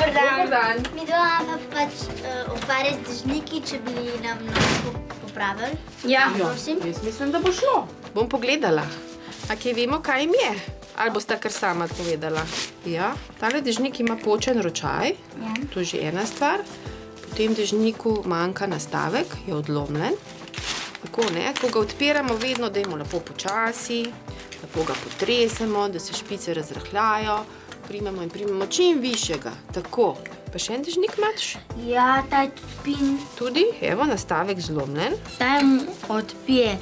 Dober dan. Mi dva pa pač ukvarja z dežniki, če bi nam lahko popravili. Ja, prosim. Jaz mislim, da bo šlo. Bom pogledala. A kje vemo, kaj jim je? Ali boste kar sama povedala? Ja, tale dežnik ima počen ročaj. Ja. To je že ena stvar. Po tem dežniku manjka nastavek, je odlomljen. Tako, ne? Ko ga odpiramo, vedno dajmo lepo počasi, lepo ga potresemo, da se špice razrahljajo. Primemo in primemo čim višjega. Tako. Pa še en dežnik imaš? Ja, ta je tudi pin. Tudi, evo, nastavek zlomljen. Ta je odpije.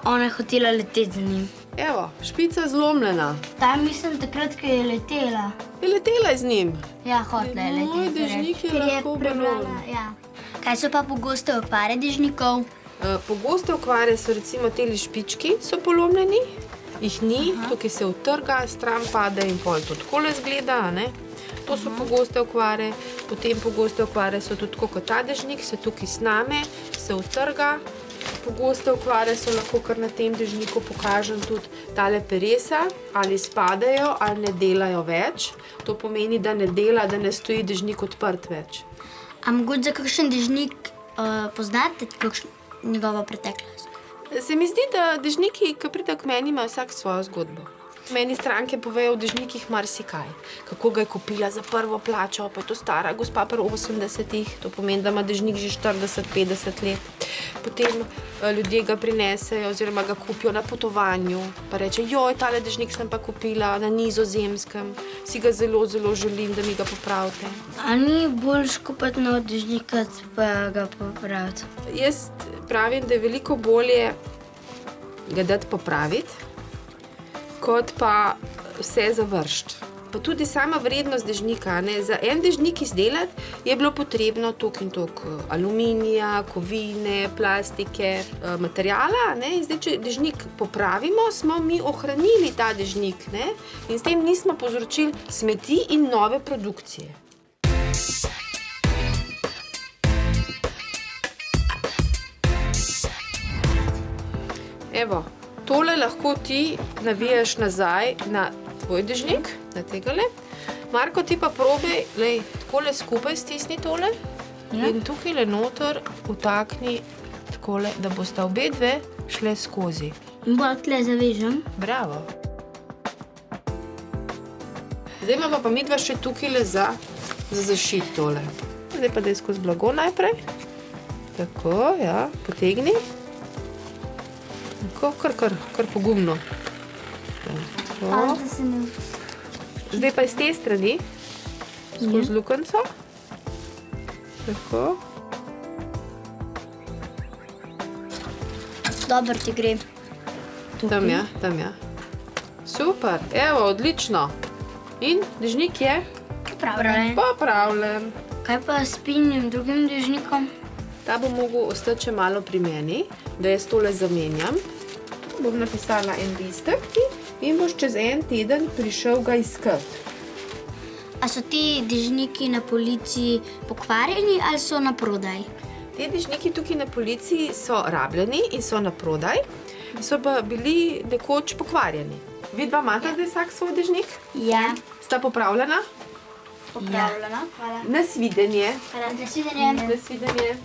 Ona je hotela leteti za njim. Evo, špica zlomljena. Ta mislim takrat, ko je letela. Je letela z njim. Ja, hotela je leteti. Moj dežnik je ker lahko prebrala, balon. ja. Kaj so pa pogoste okvare dežnikov? Pogoste okvare so recimo teli špički, so polomljeni. Jih ni, tukaj se utrga, stran pade in pol to takole zgleda, ne? To so pogoste okvare. Potem pogoste okvare so tudi tako kot ta dežnik, se tukaj sname, se utrga. Pogoste okvare so lahko kar na tem dežniku pokažem tudi tale peresa, ali spadajo, ali ne delajo več. To pomeni, da ne dela, da ne stoji dežnik odprt več. A mogoče za kakšen dežnik poznate njegovo preteklost? Se mi zdi, da dežniki, ki pridejo k meni, imajo vsak svojo zgodbo. Meni stranke povejo v dežnikih marsikaj. Kako ga je kupila za prvo plačo, pa je to stara gospa pri 80-ih, to pomeni, da ima dežnik že 40-50 let. Potem ljudje ga prinesejo oziroma ga kupijo na potovanju, pa reče, joj, tale dežnik sem pa kupila na Nizozemskem, si ga zelo, zelo želim, da mi ga popravite. A ni boljš kupiti nov dežnik, kot pa ga popraviti? Jaz pravim, da je veliko bolje ga dati popraviti, kot pa vse završiti. Pa tudi sama vrednost dežnika, ne? Za en dežnik izdelati je bilo potrebno toliko in toliko aluminija, kovine, plastike, materijala, ne? In zdaj, če dežnik popravimo, smo mi ohranili ta dežnik, ne? In s tem nismo povzročili smeti in nove produkcije. Evo, tole lahko ti navijaš nazaj na tvoj dežnik, na tegale. Marko, ti pa probaj, lej, takole skupaj stisni tole in tukaj noter vtakni takole, da bosta obe dve šle skozi. In bolj tle zavežem. Bravo. Zdaj imamo pa midva še tukaj za zašiti tole. Zdaj pa daj skozi blago najprej. Tako, ja, potegni. Tako, kar pogumno. Tako. Zdaj pa iz te strani, skozi lukenco. Tako. Dobro ti gre. Tam ja. Super, evo, odlično. In dežnik je popravljen. Kaj pa s pinjem drugim dežnikom? Ta bo mogel ostati še malo pri meni, da jaz tole zamenjam. Bom napisala en listek ti in boš čez en teden prišel ga iskati. A so ti dežniki na polici pokvarjeni ali so na prodaj? Te dežniki tukaj na policiji so rabljeni in so na prodaj, so pa bili nekoč pokvarjeni. Vidva imate zdaj vsak svoj dežnik? Ja. Sta popravljena? Popravljena. Hvala. Nasvidenje. Nasvidenje. Nasvidenje.